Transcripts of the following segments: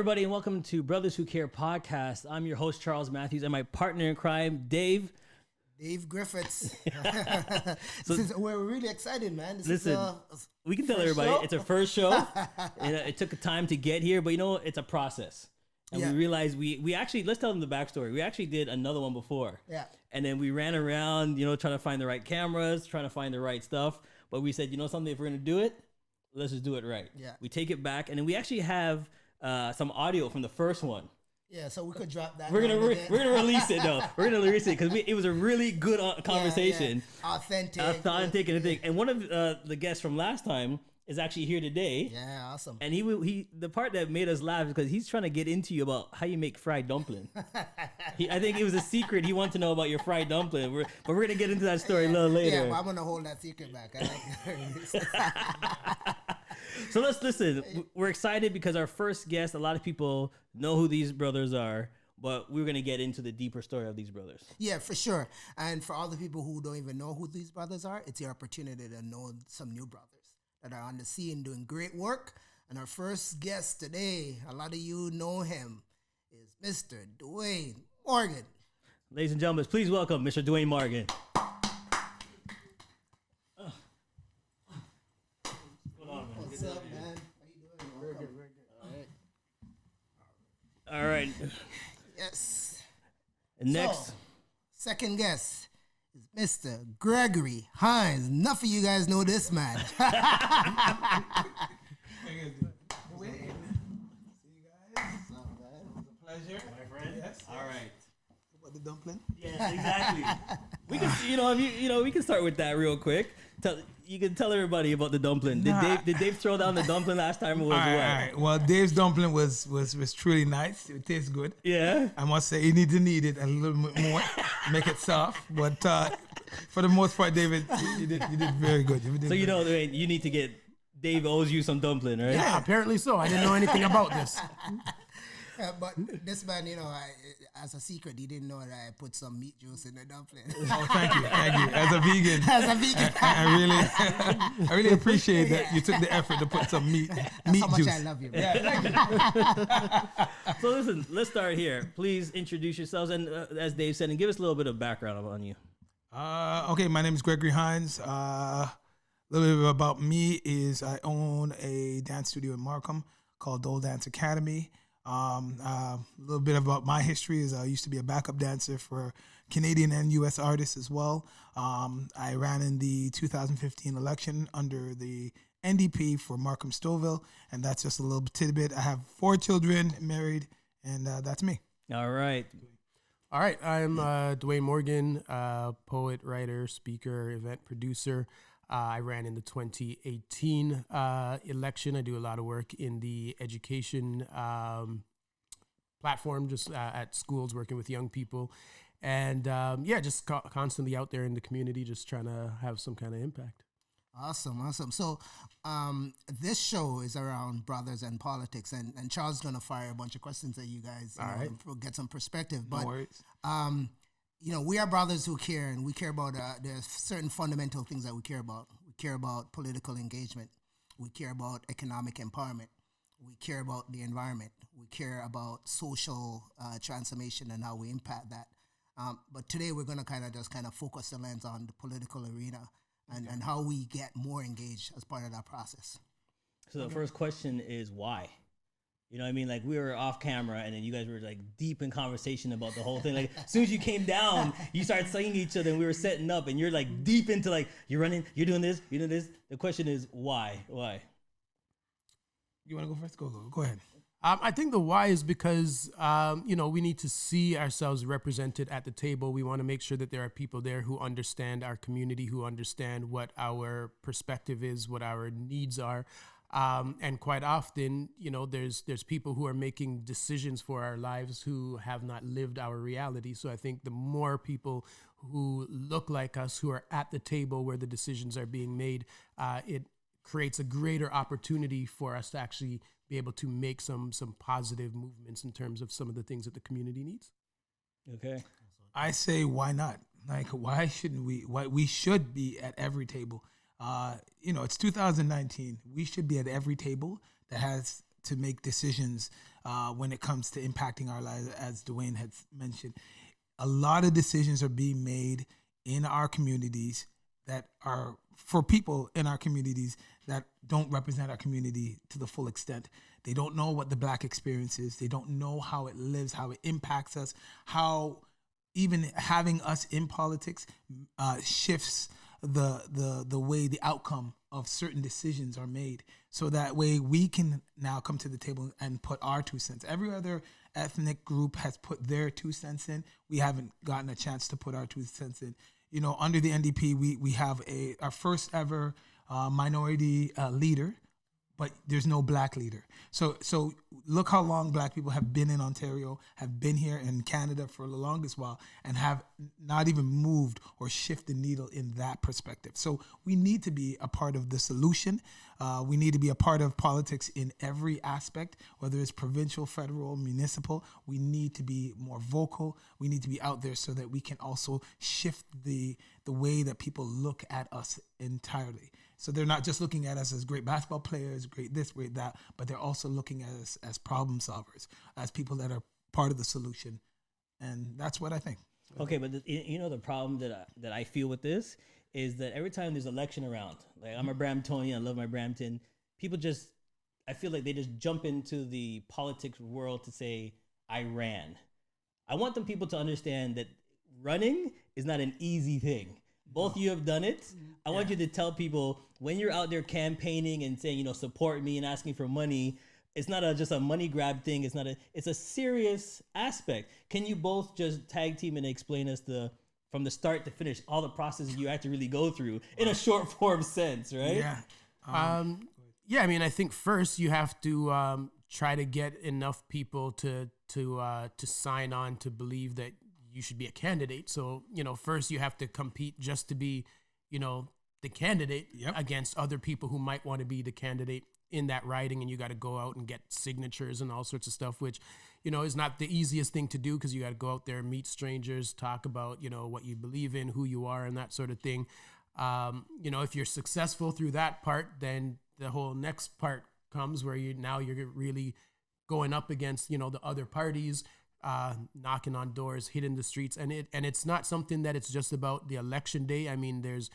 everybody, and welcome to Brothers Who Care podcast. I'm your host, Charles Matthews, and my partner in crime, Dave Griffiths. We're really excited, man. We can tell everybody it's our first show. It took a time to get here, but it's a process. And we realized we actually, let's tell them the backstory. We actually did another one before. Yeah. And then we ran around, trying to find the right cameras, trying to find the right stuff. But we said, something, if we're going to do it, let's just do it right. Yeah. We take it back, and then we actually have some audio from the first one. Yeah, so we could drop that. We're gonna release it though. We're gonna release it because it was a really good conversation. Yeah. Authentic and everything. And one of the guests from last time is actually here today. Yeah, awesome. And he the part that made us laugh is because he's trying to get into you about how you make fried dumpling. I think it was a secret he wanted to know about your fried dumpling. But we're gonna get into that story a little later. Yeah, well, I'm gonna hold that secret back. So let's listen. We're excited because our first guest, a lot of people know who these brothers are, but we're going to get into the deeper story of these brothers. Yeah, for sure. And for all the people who don't even know who these brothers are, it's your opportunity to know some new brothers that are on the scene doing great work. And our first guest today, a lot of you know him, is Mr. Dwayne Morgan. Ladies and gentlemen, please welcome Mr. Dwayne Morgan. What's up, man? How you doing? Very good. All right. Yes. And next. So, second guest is Mr. Gregory Hines. Enough of you guys know this man. See you guys. It's a pleasure. My friend. Yes. All right. About the dumpling? Yes, exactly. We can, we can start with that real quick. You can tell everybody about the dumpling. Did Dave throw down the dumpling last time? Or was All right. Well, Dave's dumpling was truly nice. It tastes good. Yeah. I must say, you need to knead it a little bit more, make it soft. But for the most part, David, you did very good. You need to get. Dave owes you some dumpling, right? Yeah, apparently so. I didn't know anything about this. But this man, as a secret, he didn't know that I put some meat juice in the dumpling. Oh, thank you. As a vegan, I really appreciate that you took the effort to put some meat how juice. much I love you. Man. Yeah, thank you. So listen, let's start here. Please introduce yourselves, and as Dave said, and give us a little bit of background on you. Okay, my name is Gregory Hines. A little bit about me is I own a dance studio in Markham called Dole Dance Academy. A little bit about my history is I used to be a backup dancer for Canadian and U.S. artists as well. I ran in the 2015 election under the NDP for Markham Stouffville, and that's just a little tidbit. I have 4 children, married, and that's me. All right. All right, I'm Dwayne Morgan, poet, writer, speaker, event producer. I ran in the 2018 election. I do a lot of work in the education platform, just at schools, working with young people. And just constantly out there in the community, just trying to have some kind of impact. Awesome. So this show is around brothers and politics, and Charles is going to fire a bunch of questions at you guys get some perspective. But, No worries. we are brothers who care, and we care about, there's certain fundamental things that we care about. We care about political engagement. We care about economic empowerment. We care about the environment. We care about social transformation and how we impact that. But today we're going to kind of focus the lens on the political arena and how we get more engaged as part of that process. So the first question is why? You know what I mean? Like, we were off camera, and then you guys were like deep in conversation about the whole thing. Like, as soon as you came down, you started saying each other, and we were setting up, and you're like deep into like, you're running, you're doing this, you're doing this. The question is why? Why? You want to go first? Go ahead. I think the why is because, we need to see ourselves represented at the table. We want to make sure that there are people there who understand our community, who understand what our perspective is, what our needs are. And quite often, there's people who are making decisions for our lives who have not lived our reality. So I think the more people who look like us, who are at the table where the decisions are being made, it creates a greater opportunity for us to actually be able to make some positive movements in terms of some of the things that the community needs. Okay. I say, why not? Like, why shouldn't we? We should be at every table. It's 2019. We should be at every table that has to make decisions when it comes to impacting our lives, as Dwayne had mentioned. A lot of decisions are being made in our communities that are for people in our communities that don't represent our community to the full extent. They don't know what the Black experience is. They don't know how it lives, how it impacts us, how even having us in politics shifts the way the outcome of certain decisions are made. So that way we can now come to the table and put our 2 cents. Every other ethnic group has put their 2 cents in. We haven't gotten a chance to put our 2 cents in. You know, under the NDP, we have our first ever minority leader, but there's no Black leader. So look how long Black people have been in Ontario, have been here in Canada for the longest while, and have not even moved or shifted the needle in that perspective. So we need to be a part of the solution. We need to be a part of politics in every aspect, whether it's provincial, federal, municipal. We need to be more vocal. We need to be out there so that we can also shift the way that people look at us entirely. So they're not just looking at us as great basketball players, great this, great that, but they're also looking at us as problem solvers, as people that are part of the solution. And that's what I think. Okay, but the problem that I feel with this is that every time there's election around, like I'm a Bramptonian, I love my Brampton, people I feel like they just jump into the politics world to say, I ran. I want them people to understand that running is not an easy thing. Both of you have done it. I want you to tell people when you're out there campaigning and saying, support me and asking for money, it's not just a money grab thing. It's a serious aspect. Can you both just tag team and explain us from the start to finish all the processes you have to really go through in a short form sense, right? Yeah. I mean, I think first you have to try to get enough people to sign on to believe that you should be a candidate. So, first you have to compete just to be, the candidate against other people who might want to be the candidate in that riding. And you got to go out and get signatures and all sorts of stuff, which, is not the easiest thing to do because you got to go out there, meet strangers, talk about, what you believe in, who you are and that sort of thing. If you're successful through that part, then the whole next part comes where you're really going up against, the other parties, knocking on doors, hitting the streets, and it's not something that it's just about the election day. I mean, there's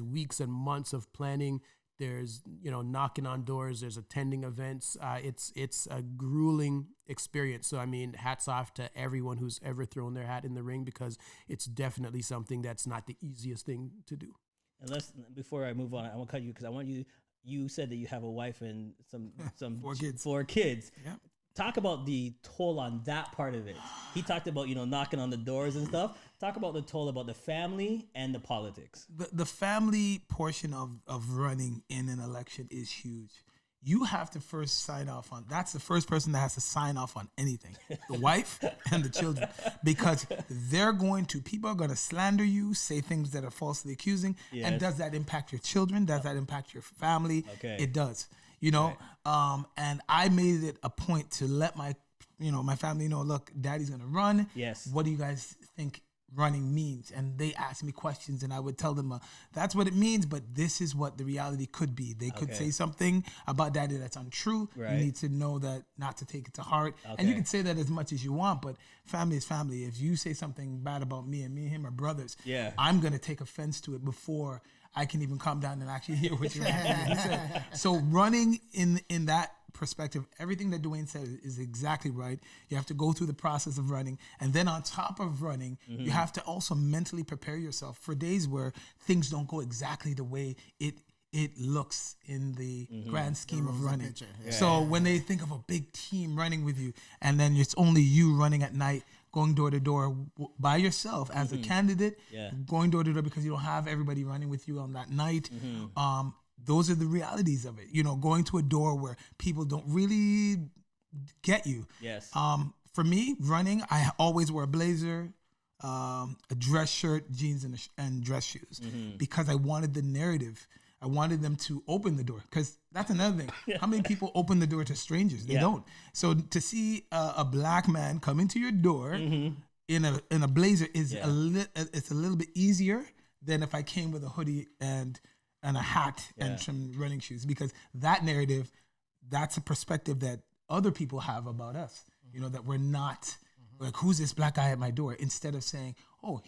weeks and months of planning. There's knocking on doors. There's attending events. It's a grueling experience. So I mean, hats off to everyone who's ever thrown their hat in the ring because it's definitely something that's not the easiest thing to do. And before I move on, I want to cut you because I want you. You said that you have a wife and some 4 kids. Yeah. Talk about the toll on that part of it. He talked about, knocking on the doors and stuff. Talk about the toll about the family and the politics. The family portion of running in an election is huge. You have to first sign off on, that's the first person that has to sign off on anything, the wife and the children, because people are going to slander you, say things that are falsely accusing. Yes. And does that impact your children? Does that impact your family? Okay. It does. Right. And I made it a point to let my family know, look, daddy's going to run. Yes. What do you guys think running means? And they asked me questions and I would tell them, that's what it means, but this is what the reality could be. They could say something about daddy that's untrue. Right. You need to know that not to take it to heart. Okay. And you can say that as much as you want, but family is family. If you say something bad about me and him are brothers, I'm going to take offense to it before I can even calm down and actually hear what you're having to say. So running in that perspective, everything that Dwayne said is exactly right. You have to go through the process of running. And then on top of running, you have to also mentally prepare yourself for days where things don't go exactly the way it looks in the grand scheme of running. Yeah. So when they think of a big team running with you and then it's only you running at night, going door to door by yourself as a candidate, going door to door because you don't have everybody running with you on that night. Those are the realities of it. Going to a door where people don't really get you. Yes. For me, running, I always wear a blazer, a dress shirt, jeans, and dress shoes because I wanted the narrative. I wanted them to open the door because that's another thing. How many people open the door to strangers? They don't. So to see a black man come into your door in a blazer is it's a little bit easier than if I came with a hoodie and a hat and some running shoes, because that narrative, that's a perspective that other people have about us. You know, that we're not like, who's this black guy at my door? Instead of saying, oh,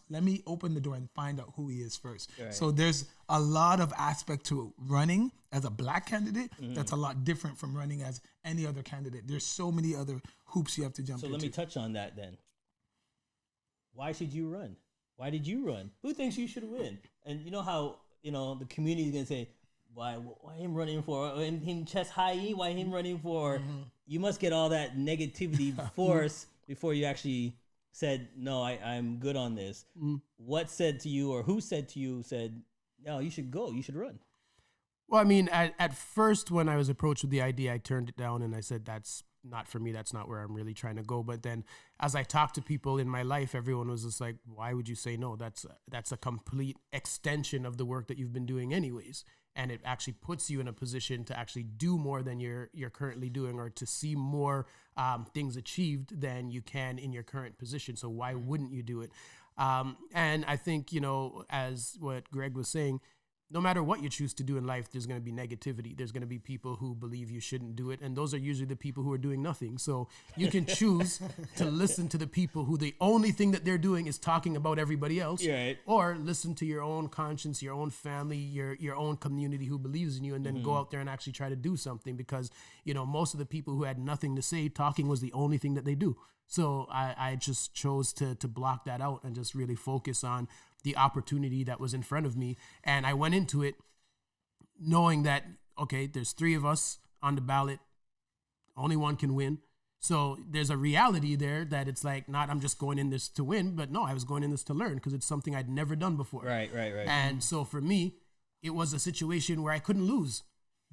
let me open the door and find out who he is first. Right. So there's a lot of aspect to running as a black candidate that's a lot different from running as any other candidate. There's so many other hoops you have to jump into. So let me touch on that then. Why should you run? Why did you run? Who thinks you should win? And you know how, the community is going to say, why him running for, him chest high, why him running for? You must get all that negativity before you actually said, no, I'm good on this. What said to you, or who said to you, no, you should go, you should run? Well, I mean, at first when I was approached with the idea, I turned it down and I said, that's not for me. That's not where I'm really trying to go. But then as I talked to people in my life, everyone was just like, why would you say no? That's a complete extension of the work that you've been doing anyways. And it actually puts you in a position to actually do more than you're currently doing, or to see more things achieved than you can in your current position. So why wouldn't you do it? And I think, as what Greg was saying, no matter what you choose to do in life, there's going to be negativity. There's going to be people who believe you shouldn't do it. And those are usually the people who are doing nothing. So you can choose to listen to the people who the only thing that they're doing is talking about everybody else. Right. Or listen to your own conscience, your own family, your own community who believes in you, and then go out there and actually try to do something. Because, most of the people who had nothing to say, talking was the only thing that they do. So I just chose to block that out and just really focus on the opportunity that was in front of me. And I went into it knowing that, okay, there's 3 of us on the ballot. Only one can win. So there's a reality there that it's like, not I'm just going in this to win, but no, I was going in this to learn, because it's something I'd never done before. Right. And so for me, it was a situation where I couldn't lose,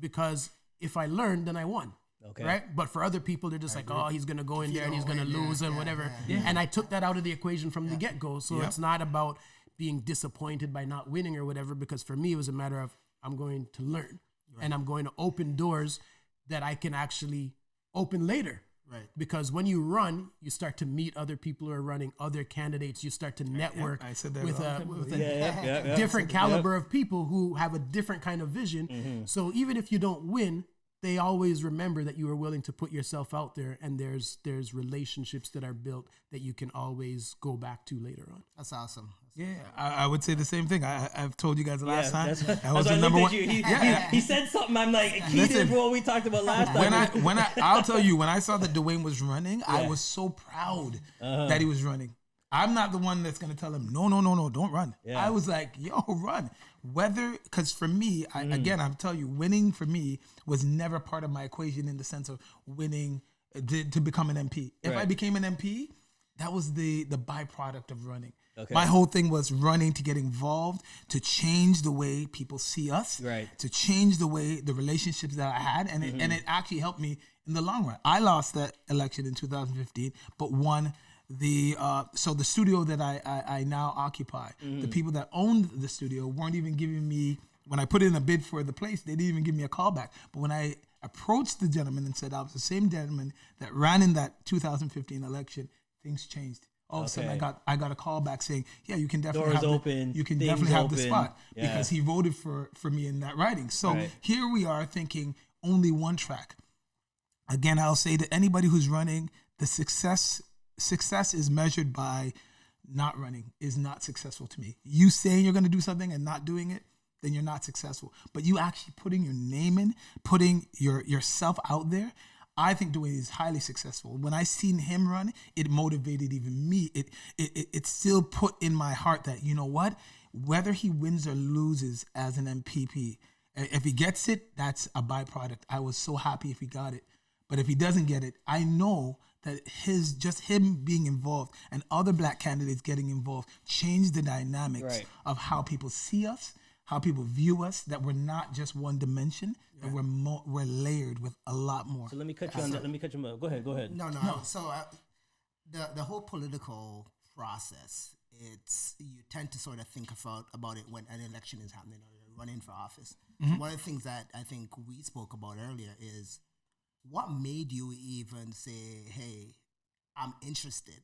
because if I learned, then I won. Okay. Right. But for other people, they're just oh, he's going to go in there and he's going to lose and whatever. Yeah. And I took that out of the equation from the get-go. So it's not about being disappointed by not winning or whatever, because for me, it was a matter of, I'm going to learn and I'm going to open doors that I can actually open later. Right. Because when you run, you start to meet other people who are running, other candidates. You start to network with a different caliber of people who have a different kind of vision. So even if you don't win, they always remember that you are willing to put yourself out there, and there's relationships that are built that you can always go back to later on. That's awesome. I would say the same thing. I've told you guys the last time. That was the number one. He said something. I'm like, he did what we talked about last time. I'll tell you, when I saw that Dwayne was running, I was so proud that he was running. I'm not the one that's going to tell him, no, don't run. I was like, yo, run. Because for me, again, I'll tell you, winning for me was never part of my equation in the sense of winning to become an MP. If I became an MP, that was the byproduct of running. Okay. My whole thing was running to get involved, to change the way people see us, to change the relationships that I had, and it actually helped me in the long run. I lost that election in 2015, but won so the studio that I now occupy, the people that owned the studio weren't even giving me, when I put in a bid for the place, they didn't even give me a call back. But when I approached the gentleman and said I was the same gentleman that ran in that 2015 election, things changed. All of a sudden, I got a call back saying, "Yeah, you can definitely have the spot," because he voted for me in that riding. So here we are thinking only one track. Again, I'll say to anybody who's running, the success is measured by not running is not successful to me. You saying you're going to do something and not doing it, then you're not successful. But you actually putting your name in, putting yourself out there, I think Dwayne is highly successful. When I seen him run, it motivated even me. It still put in my heart that, you know what, whether he wins or loses as an MPP, if he gets it, that's a byproduct. I was so happy if he got it. But if he doesn't get it, I know that him being involved and other black candidates getting involved changed the dynamics of how people see us, how people view us, that we're not just one dimension, that we're layered with a lot more. So let me cut you on that. Let me cut you on. Go ahead. No. So the whole political process, you tend to sort of think about it when an election is happening or you're running for office. Mm-hmm. So one of the things that I think we spoke about earlier is, what made you even say, hey, I'm interested?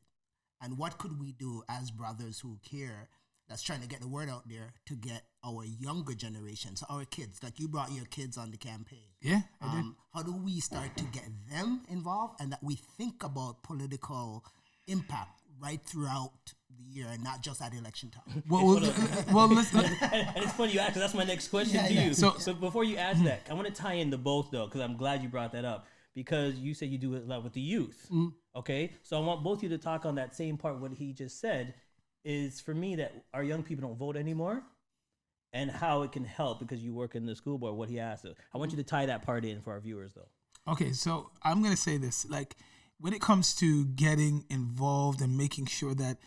And what could we do as brothers who care? that's trying to get the word out there to get our younger generations, our kids. Like you brought your kids on the campaign. Yeah, I did. How do we start to get them involved and that we think about political impact right throughout the year and not just at election time? Let's And it's funny you ask, 'cause that's my next question to you. So before you ask that, I want to tie in the both though, because I'm glad you brought that up, because you said you do it a lot with the youth. Okay, so I want both of you to talk on that same part. What he just said is for me that our young people don't vote anymore, and how it can help because you work in the school board. What he asked, I want you to tie that part in for our viewers though. Okay, so I'm gonna say this: like when it comes to getting involved and making sure that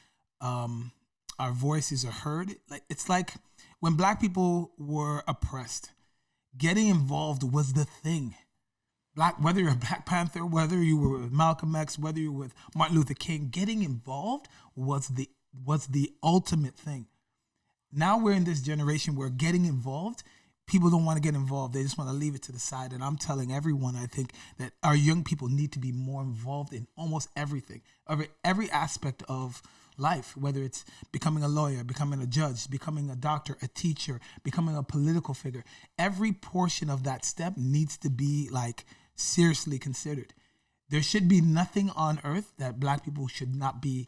our voices are heard, it's like when Black people were oppressed, getting involved was the thing. Whether you're a Black Panther, whether you were with Malcolm X, whether you were with Martin Luther King, getting involved was the ultimate thing. Now we're in this generation where getting involved, people don't want to get involved. They just want to leave it to the side. And I'm telling everyone, I think that our young people need to be more involved in almost everything, every aspect of life, whether it's becoming a lawyer, becoming a judge, becoming a doctor, a teacher, becoming a political figure. Every portion of that step needs to be like seriously considered. There should be nothing on earth that Black people should not be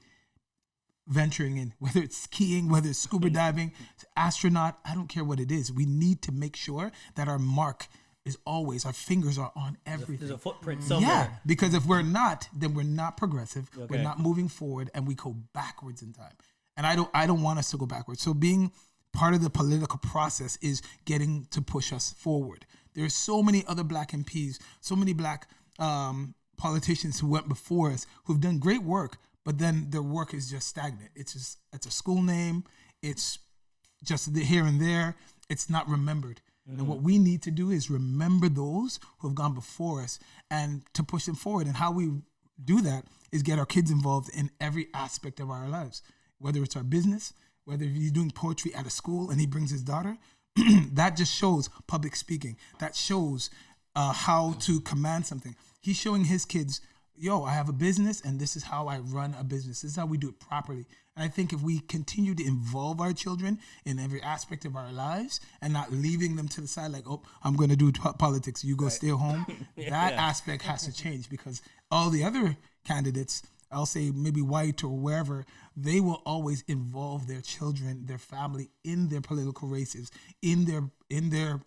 venturing in, whether it's skiing, whether it's scuba diving, astronaut, I don't care what it is. We need to make sure that our mark is always, our fingers are on everything. There's a footprint somewhere. Yeah, because if we're not, then we're not progressive. Okay. We're not moving forward, and we go backwards in time. And I don't want us to go backwards. So being part of the political process is getting to push us forward. There's so many other Black MPs, so many Black politicians who went before us who've done great work, but then their work is just stagnant. It's a school name. It's just here and there. It's not remembered. And what we need to do is remember those who have gone before us and to push them forward. And how we do that is get our kids involved in every aspect of our lives, whether it's our business, whether he's doing poetry at a school and he brings his daughter. That just shows public speaking. That shows how to command something. He's showing his kids, yo, I have a business and this is how I run a business. This is how we do it properly. And I think if we continue to involve our children in every aspect of our lives and not leaving them to the side like, oh, I'm going to do politics, you go stay home, that aspect has to change, because all the other candidates, I'll say maybe white or wherever, they will always involve their children, their family in their political races, in their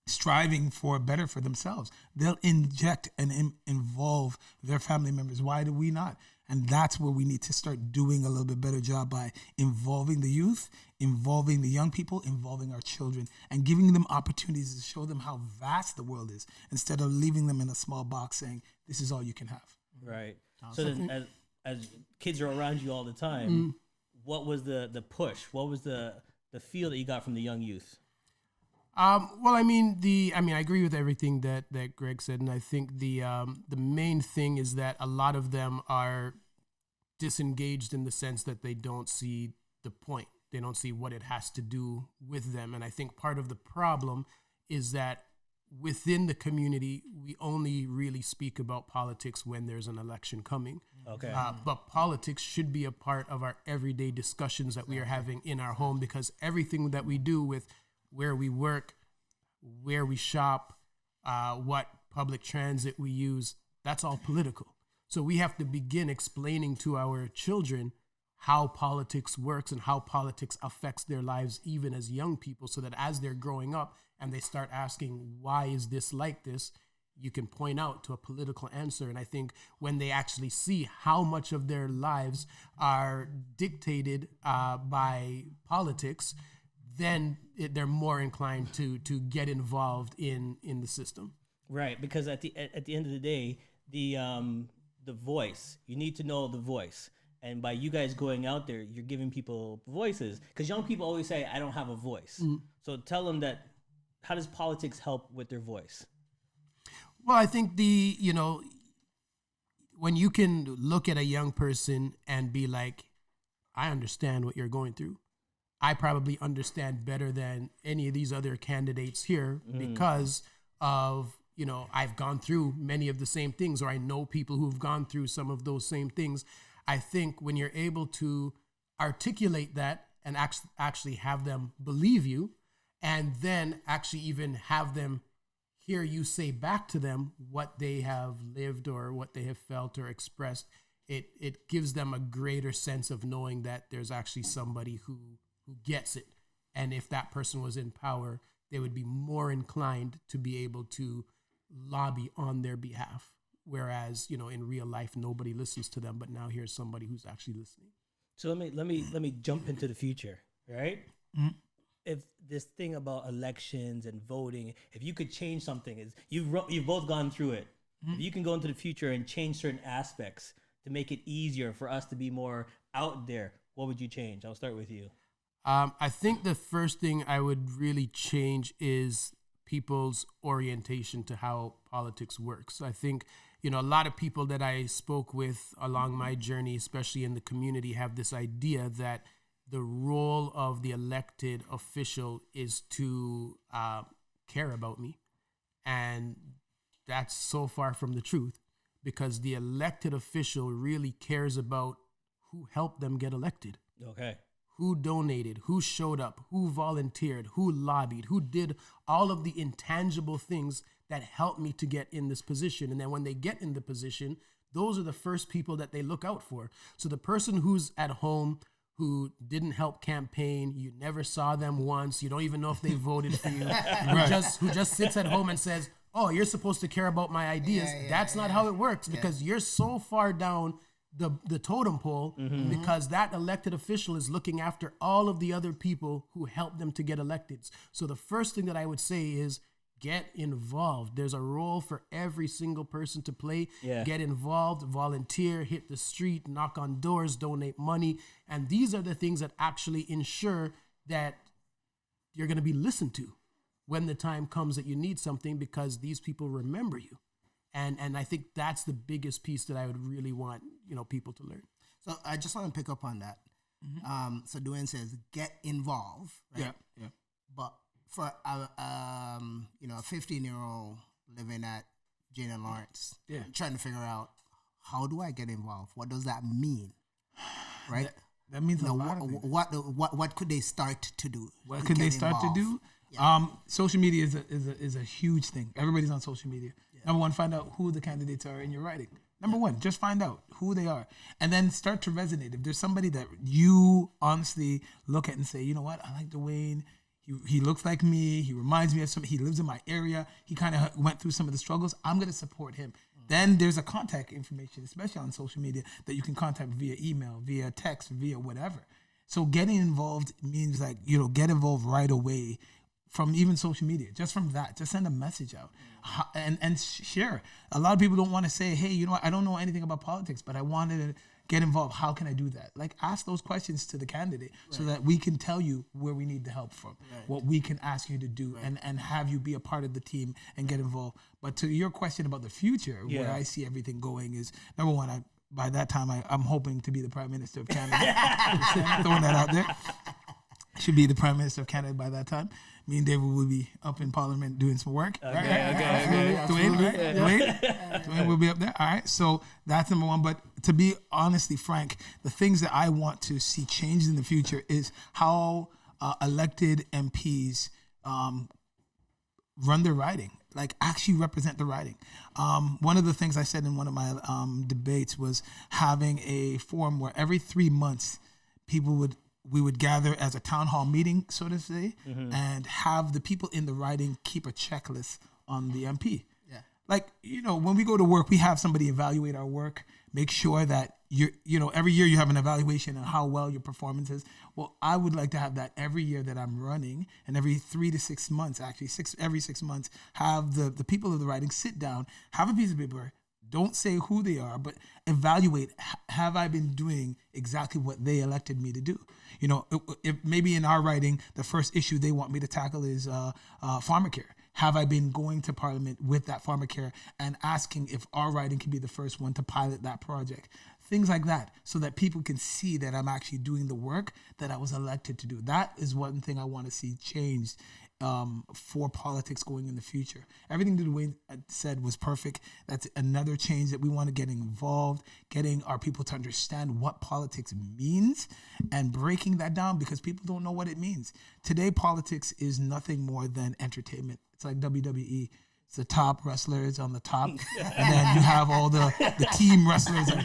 striving for better for themselves. They'll inject and involve their family members. Why do we not? And that's where we need to start doing a little bit better job, by involving the youth, involving the young people, involving our children, and giving them opportunities to show them how vast the world is, instead of leaving them in a small box saying, this is all you can have. Right. So then as kids are around you all the time, what was the push? What was the feel that you got from the young youth? Well, I agree with everything that Greg said, and I think the main thing is that a lot of them are disengaged in the sense that they don't see the point. They don't see what it has to do with them, and I think part of the problem is that within the community, we only really speak about politics when there's an election coming. Okay. But politics should be a part of our everyday discussions that we are having in our home, because everything that we do with where we work, where we shop, what public transit we use, that's all political. So we have to begin explaining to our children how politics works and how politics affects their lives even as young people, so that as they're growing up and they start asking, why is this like this? You can point out to a political answer. And I think when they actually see how much of their lives are dictated by politics, then they're more inclined to get involved in the system. Right, because at the end of the day, the voice, you need to know the voice. And by you guys going out there, you're giving people voices. Because young people always say, I don't have a voice. So tell them that, how does politics help with their voice? Well, I think when you can look at a young person and be like, I understand what you're going through. I probably understand better than any of these other candidates here because of, I've gone through many of the same things, or I know people who've gone through some of those same things. I think when you're able to articulate that and actually have them believe you, and then actually even have them hear you say back to them what they have lived or what they have felt or expressed, it gives them a greater sense of knowing that there's actually somebody who gets it. And if that person was in power, they would be more inclined to be able to lobby on their behalf. Whereas, in real life, nobody listens to them, but now here's somebody who's actually listening. So let me jump into the future, right? Mm-hmm. If this thing about elections and voting, if you could change something, is you've both gone through it. Mm-hmm. If you can go into the future and change certain aspects to make it easier for us to be more out there, what would you change? I'll start with you. I think the first thing I would really change is people's orientation to how politics works. I think, a lot of people that I spoke with along my journey, especially in the community, have this idea that the role of the elected official is to care about me. And that's so far from the truth, because the elected official really cares about who helped them get elected. Okay. Who donated, who showed up, who volunteered, who lobbied, who did all of the intangible things that helped me to get in this position. And then when they get in the position, those are the first people that they look out for. So the person who's at home, who didn't help campaign, you never saw them once, you don't even know if they voted for you, who just sits at home and says, oh, you're supposed to care about my ideas. That's not how it works, because you're so far down the totem pole, because that elected official is looking after all of the other people who helped them to get elected. So the first thing that I would say is get involved. There's a role for every single person to play. Yeah. Get involved, volunteer, hit the street, knock on doors, donate money. And these are the things that actually ensure that you're going to be listened to when the time comes that you need something, because these people remember you. And I think that's the biggest piece that I would really want, people to learn. So I just want to pick up on that. So Dwayne says, get involved. Right? Yeah. But for a 15-year-old living at Jane and Lawrence, trying to figure out, how do I get involved? What does that mean? Right? That means a lot of things. What could they start to do? What could they start to do? Yeah. Social media is a huge thing. Everybody's on social media. Yeah. Number one, find out who the candidates are in your riding. Number one, just find out who they are, and then start to resonate. If there's somebody that you honestly look at and say, you know what, I like Dwayne. He looks like me. He reminds me of something. He lives in my area. He kind of went through some of the struggles. I'm going to support him. Then there's a contact information, especially on social media, that you can contact via email, via text, via whatever. So getting involved means get involved right away from even social media. Just from that, just send a message out and share. A lot of people don't want to say, hey, I don't know anything about politics, but I wanted to get involved. How can I do that? Ask those questions to the candidate so that we can tell you where we need the help from, what we can ask you to do, and have you be a part of the team and get involved. But to your question about the future, where I see everything going is, number one, by that time, I'm hoping to be the Prime Minister of Canada. Throwing that out there. Should be the Prime Minister of Canada by that time. Me and David will be up in Parliament doing some work. Okay. Dwayne will be up there. All right. So that's number one. But to be honestly frank, the things that I want to see changed in the future is how elected MPs run their riding, actually represent the riding. One of the things I said in one of my debates was having a forum where every 3 months we would gather as a town hall meeting, so to say, and have the people in the riding keep a checklist on the MP. Yeah. When we go to work, we have somebody evaluate our work, make sure that every year you have an evaluation on how well your performance is. Well, I would like to have that every year that I'm running, and every 3 to 6 months, every 6 months, have the people of the riding sit down, have a piece of paper. Don't say who they are, but evaluate, have I been doing exactly what they elected me to do? If maybe in our writing, the first issue they want me to tackle is pharmacare. Have I been going to Parliament with that pharmacare and asking if our writing can be the first one to pilot that project? things like that, so that people can see that I'm actually doing the work that I was elected to do. That is one thing I want to see changed for politics going in the future. Everything that Dwayne said was perfect. That's another change that we want to get involved, getting our people to understand what politics means and breaking that down, because people don't know what it means. Today, politics is nothing more than entertainment. It's like WWE. It's the top wrestlers on the top, and then you have all the team wrestlers, like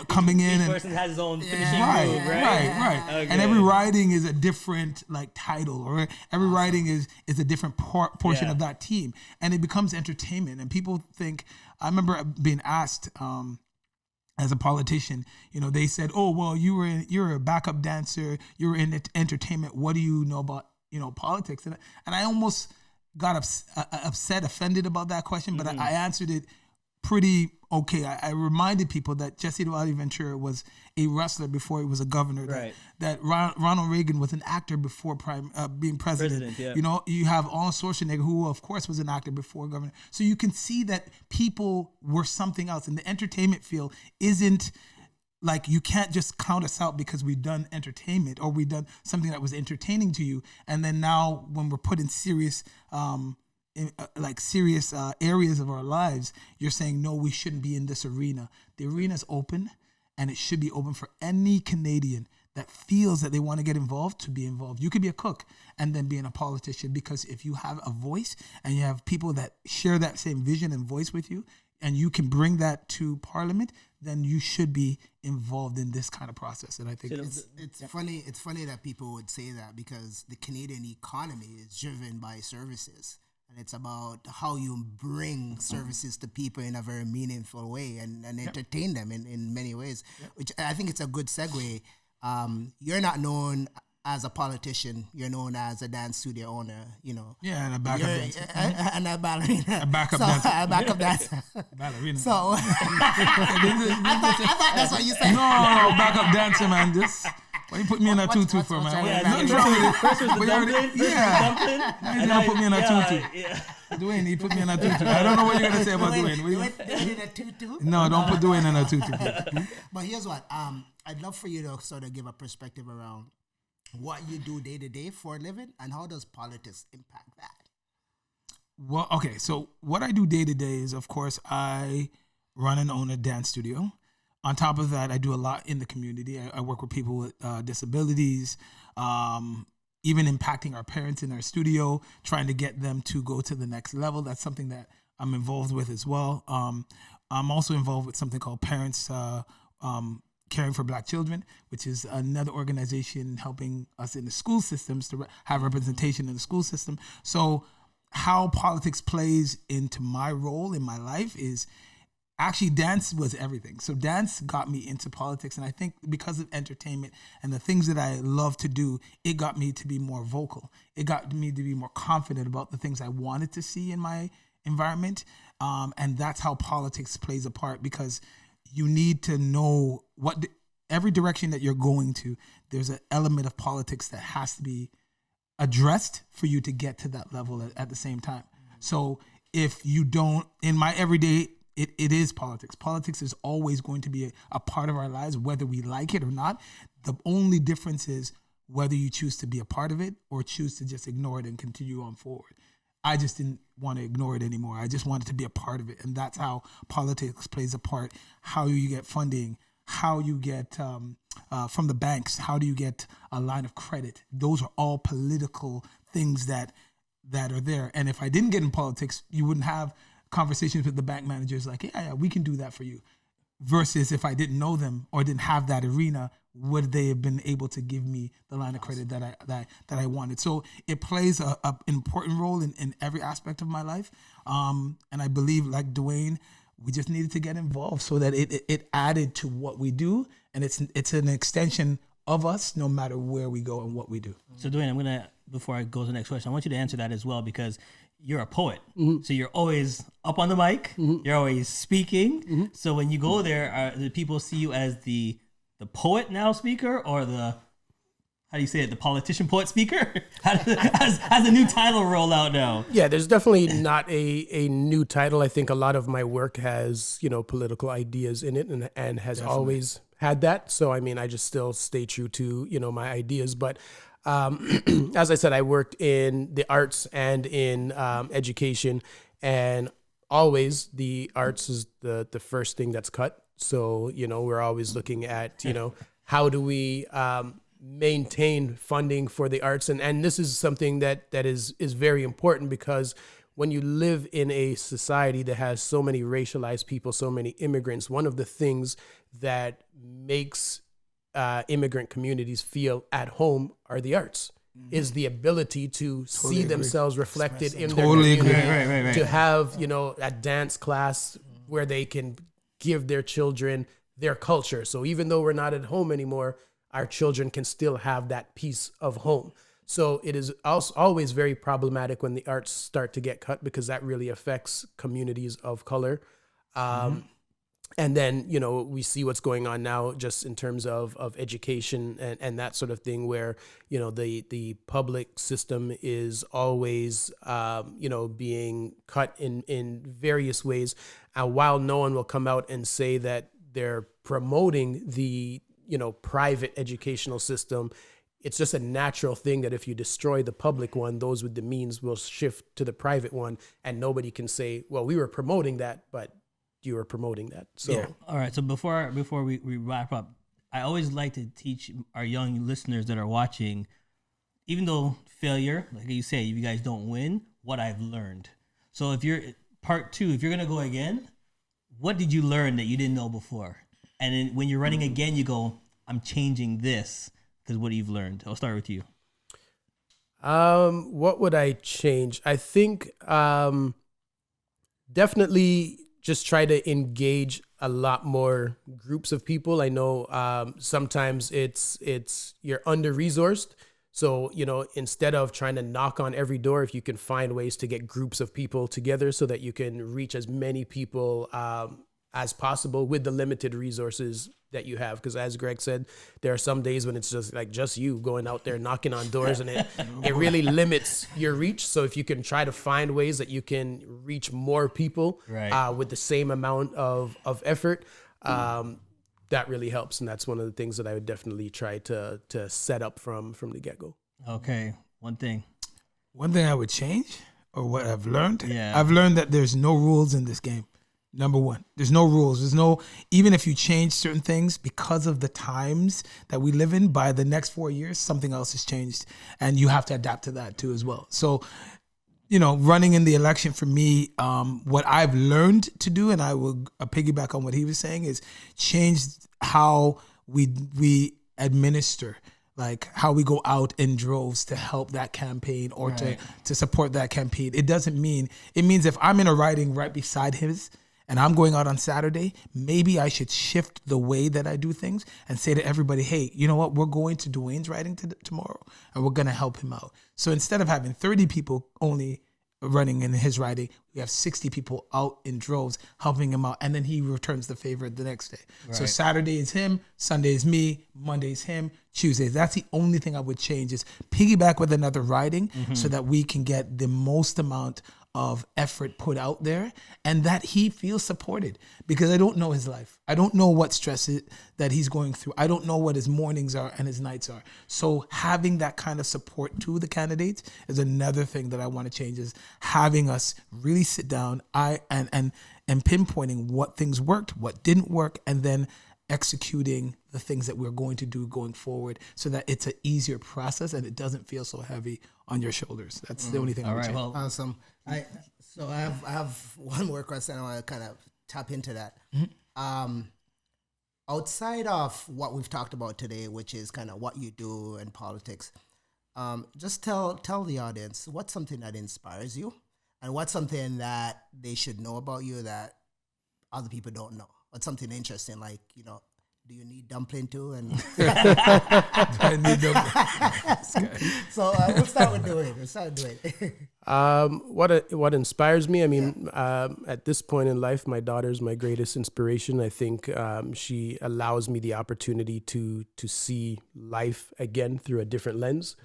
coming in. Each and person has his own finishing right, move, right? Okay. Okay. And every riding is a different title, or every riding is a different portion of that team, and it becomes entertainment. And people think. I remember being asked. As a politician, they said, "Oh, well, you're a backup dancer. You're in entertainment. What do you know about politics?" And I almost got upset, offended about that question, but I answered it pretty okay. I reminded people that Jesse Duarte Ventura was a wrestler before he was a governor. Right. That Ronald Reagan was an actor before being president. Yeah. You have Arnold Schwarzenegger, who of course was an actor before governor. So you can see that people were something else, and the entertainment field isn't. Like, you can't just count us out because we've done entertainment or we've done something that was entertaining to you. And then now when we're put in serious, areas of our lives, you're saying, no, we shouldn't be in this arena. The arena's open, and it should be open for any Canadian that feels that they want to get involved to be involved. You could be a cook and then being a politician, because if you have a voice and you have people that share that same vision and voice with you, and you can bring that to Parliament, then you should be involved in this kind of process. And I think it's funny. It's funny that people would say that, because the Canadian economy is driven by services, and it's about how you bring services to people in a very meaningful way and entertain them in many ways. Which I think it's a good segue. You're not known as a politician, you're known as a dance studio owner, Yeah, and a backup dancer. And a ballerina. A backup dancer. A backup dancer. Ballerina. So, I thought that's what you said. No, backup dancer, man. Just, why you put me in a tutu for, man? Nothing wrong with it. First was the dumpling. He's going to put me in a tutu. Yeah. Dwayne, he put me in a tutu. I don't know what you're going to say about Dwayne. Dwayne in a tutu? No, don't put Dwayne in a tutu. But here's what. I'd love for you to sort of give a perspective around what you do day to day for a living, and how does politics impact that? Well, okay, so what I do day to day is, of course, I run and own a dance studio. On top of that, I do a lot in the community. I work with people with disabilities, even impacting our parents in our studio, trying to get them to go to the next level. That's something that I'm involved with as well. I'm also involved with something called Parents Caring for Black Children, which is another organization helping us in the school systems to have representation in the school system. So how politics plays into my role in my life is actually dance was everything. So dance got me into politics. And I think because of entertainment and the things that I love to do, it got me to be more vocal. It got me to be more confident about the things I wanted to see in my environment. And that's how politics plays a part, because you need to know every direction that you're going to, there's an element of politics that has to be addressed for you to get to that level at the same time. So if you don't, in my everyday, it is politics. Politics is always going to be a part of our lives, whether we like it or not. The only difference is whether you choose to be a part of it or choose to just ignore it and continue on forward. I just didn't want to ignore it anymore. I just wanted to be a part of it. And that's how politics plays a part. How you get funding, how you get from the banks, how do you get a line of credit? Those are all political things that are there. And if I didn't get in politics, you wouldn't have conversations with the bank managers like, yeah, we can do that for you. Versus if I didn't know them or didn't have that arena, would they have been able to give me the line of credit that I wanted? So it plays an important role in every aspect of my life. And I believe, like Dwayne, we just needed to get involved so that it added to what we do, and it's an extension of us no matter where we go and what we do. So Dwayne, before I go to the next question, I want you to answer that as well, because you're a poet. Mm-hmm. So you're always up on the mic. Mm-hmm. You're always speaking. Mm-hmm. So when you go there, do people see you as the poet now speaker, or the how do you say it? The politician, poet, speaker. Has a new title roll out now? Yeah, there's definitely not a new title. I think a lot of my work has, political ideas in it and has always had that. So, I mean, I just still stay true to, my ideas. But as I said, I worked in the arts and in education, and always the arts is the first thing that's cut. So, we're always looking at, how do we maintain funding for the arts? And this is something that is very important, because when you live in a society that has so many racialized people, so many immigrants, one of the things that makes immigrant communities feel at home are the arts. Is the ability to see themselves reflected in their community, Right. to have, a dance class where they can give their children their culture. So even though we're not at home anymore, our children can still have that piece of home. So it is also always very problematic when the arts start to get cut, because that really affects communities of color. And then, we see what's going on now just in terms of education and that sort of thing, where, the public system is always, being cut in various ways. While no one will come out and say that they're promoting the, private educational system, it's just a natural thing that if you destroy the public one, those with the means will shift to the private one, and nobody can say, well, we were promoting that, but you were promoting that. So, Yeah. All right. So before we wrap up, I always like to teach our young listeners that are watching, even though failure, like you say, if you guys don't win, what I've learned. So if you're part 2, if you're going to go again, what did you learn that you didn't know before? And then when you're running again, you go, I'm changing this because what you've learned. I'll start with you. What would I change? I think definitely just try to engage a lot more groups of people. I know sometimes it's you're under-resourced. So, instead of trying to knock on every door, if you can find ways to get groups of people together so that you can reach as many people as possible with the limited resources that you have. Because as Greg said, there are some days when it's just you going out there knocking on doors, and it really limits your reach. So if you can try to find ways that you can reach more people with the same amount of effort, that really helps. And that's one of the things that I would definitely try to set up from the get-go. Okay. One thing I would change, or what I've learned. Yeah. I've learned that there's no rules in this game. Number one, there's no rules. Even if you change certain things, because of the times that we live in, by the next 4 years, something else has changed, and you have to adapt to that too as well. So, running in the election for me, what I've learned to do, and I will piggyback on what he was saying, is change how we administer, like how we go out in droves to help that campaign or to support that campaign. It means if I'm in a riding right beside his, and I'm going out on Saturday, maybe I should shift the way that I do things and say to everybody, hey, you know what? We're going to Dwayne's riding tomorrow, and we're going to help him out. So instead of having 30 people only running in his riding, we have 60 people out in droves helping him out, and then he returns the favor the next day. Right. So Saturday is him, Sunday is me, Monday is him, Tuesday. That's the only thing I would change, is piggyback with another riding so that we can get the most amount of effort put out there, and that he feels supported, because I don't know his life. I don't know what stress that he's going through. I don't know what his mornings are and his nights are. So having that kind of support to the candidates is another thing that I want to change, is having us really sit down and pinpointing what things worked, what didn't work, and then executing the things that we're going to do going forward, so that it's an easier process and it doesn't feel so heavy on your shoulders. That's the only thing I would change. Well, awesome. I have one more question. I want to kind of tap into that. Outside of what we've talked about today, which is kind of what you do in politics, just tell the audience what's something that inspires you, and what's something that they should know about you that other people don't know. What's something interesting, like, Do you need dumpling too? And I need dumpling. so we'll start with Dwayne. What inspires me? I mean, at this point in life, my daughter's my greatest inspiration. I think she allows me the opportunity to see life again through a different lens,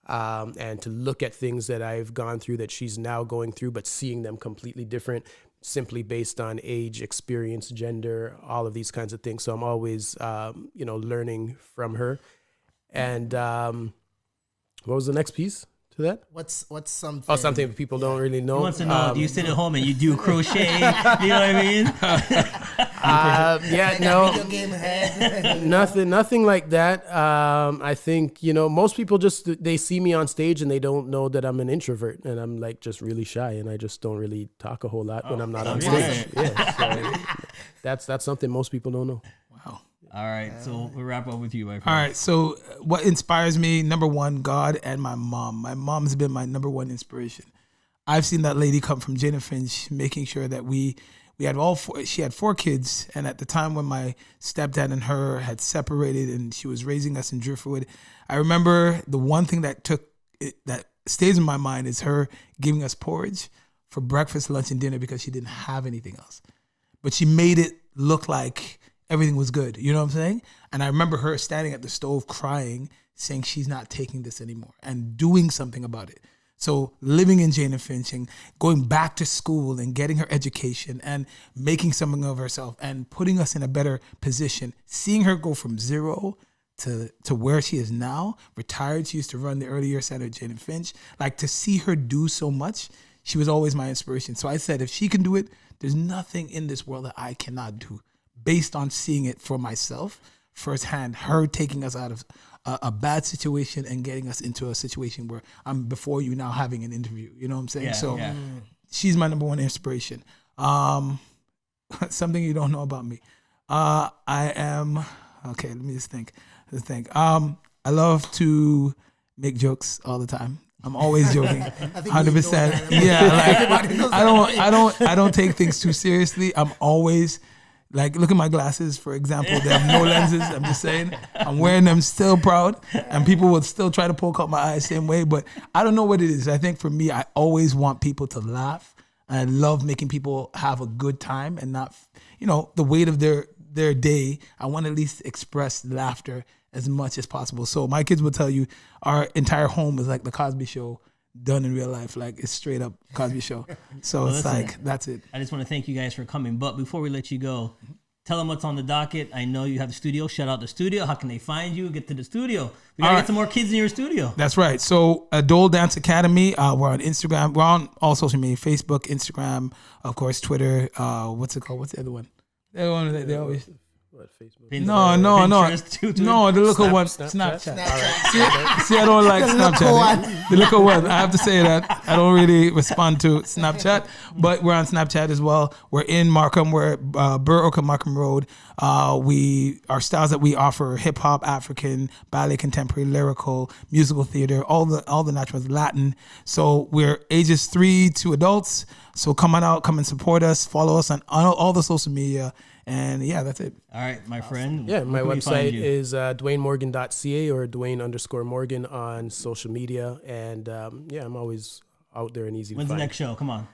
and to look at things that I've gone through that she's now going through, but seeing them completely different, simply based on age, experience, gender, all of these kinds of things. So I'm always, learning from her. And what was the next piece to that? What's something? Oh, something people don't really know. He wants to know, do you sit at home and you do crochet? You know what I mean? Video game head. Nothing like that. I think, most people they see me on stage and they don't know that I'm an introvert, and I'm like just really shy, and I just don't really talk a whole lot when I'm not on stage. Yeah, so that's something most people don't know. Wow. All right, so we'll wrap up with you, my friend. All right, so what inspires me? Number one, God and my mom. My mom's been my number one inspiration. I've seen that lady come from Jane Finch, making sure that we had she had 4 kids, and at the time when my stepdad and her had separated and she was raising us in Driftwood, I remember the one thing that stays in my mind is her giving us porridge for breakfast, lunch, and dinner because she didn't have anything else. But she made it look like everything was good. You know what I'm saying? And I remember her standing at the stove crying, saying she's not taking this anymore and doing something about it. So living in Jane and Finch and going back to school and getting her education and making something of herself and putting us in a better position, seeing her go from 0 to where she is now, retired. She used to run the early year center at Jane and Finch. Like, to see her do so much, she was always my inspiration. So I said, if she can do it, there's nothing in this world that I cannot do, based on seeing it for myself firsthand, her taking us out of a bad situation and getting us into a situation where I'm before you now having an interview. You know what I'm saying? She's my number one inspiration. Something you don't know about me. I am, okay, let me just think. I love to make jokes all the time. I'm always joking, 100%. Yeah, I don't take things too seriously. I'm always, like, look at my glasses, for example. They have no lenses. I'm just saying, I'm wearing them still proud, and people will still try to poke out my eyes same way. But I don't know what it is. I think for me, I always want people to laugh. I love making people have a good time and not, the weight of their day. I want to at least express laughter as much as possible. So my kids will tell you our entire home is like the Cosby Show done in real life. Like, it's straight up Cosby Show. So it's like, that's it. I just want to thank you guys for coming. But before we let you go, tell them what's on the docket. I know you have the studio. Shout out the studio. How can they find you? Get to the studio. We got to get some more kids in your studio. That's right. So Dole Dance Academy, we're on Instagram. We're on all social media, Facebook, Instagram, of course, Twitter. What's it called? What's the other one? The other one they always... What, Facebook? No. No, the little one. Snapchat. See, I don't like Snapchat. The little one. I have to say that. I don't really respond to Snapchat, but we're on Snapchat as well. We're in Markham. We're at Burr Oak and Markham Road. Our styles that we offer: hip hop, African, ballet, contemporary, lyrical, musical theater, all the naturals, Latin. So we're ages 3 to adults. So come on out, come and support us. Follow us on all the social media. And yeah, that's it. All right, my friend. Yeah, my website is DwayneMorgan.ca or Dwayne_Morgan on social media. And I'm always out there and easy to find. When's the next show? Come on.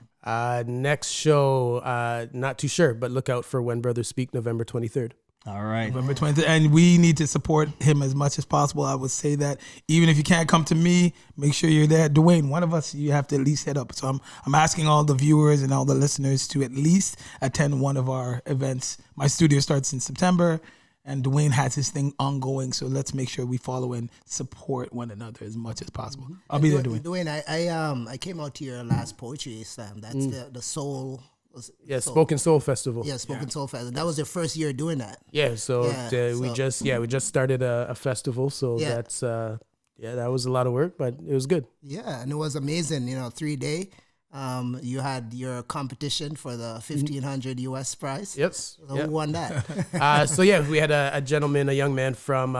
Next show, not too sure, but look out for When Brothers Speak, November 23rd. All right. November 23rd. And we need to support him as much as possible. I would say that even if you can't come to me, make sure you're there. Dwayne, one of us, you have to at least head up. So I'm asking all the viewers and all the listeners to at least attend one of our events. My studio starts in September, and Dwayne has his thing ongoing. So let's make sure we follow and support one another as much as possible. I'll be there, Dwayne. Dwayne, I came out to your last poetry slam. That's the soul. Spoken Soul Festival. Yeah, Spoken Soul Festival. That was your first year doing that. Yeah, we just started a festival, so that's that was a lot of work, but it was good. Yeah, and it was amazing. 3-day. You had your competition for the $1,500 US prize. Yes. So who won that? We had a gentleman, a young man from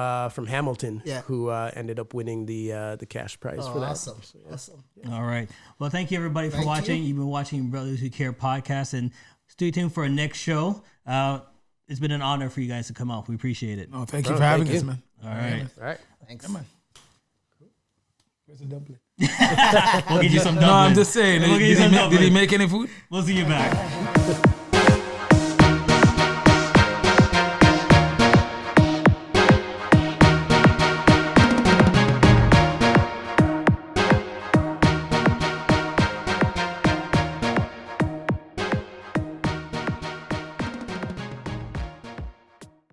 Hamilton, who ended up winning the cash prize for that. Awesome. Awesome. All right. Well, thank you everybody for watching. You've been watching Brothers Who Care podcast, and stay tuned for our next show. it's been an honor for you guys to come out. We appreciate it. No, thank you for having us, man. All right. All right. Thanks. Come on. Where's the dumpling? We'll get you some No, dumplings. I'm just saying. We'll get you some Did he dumplings. make any food? We'll see you back.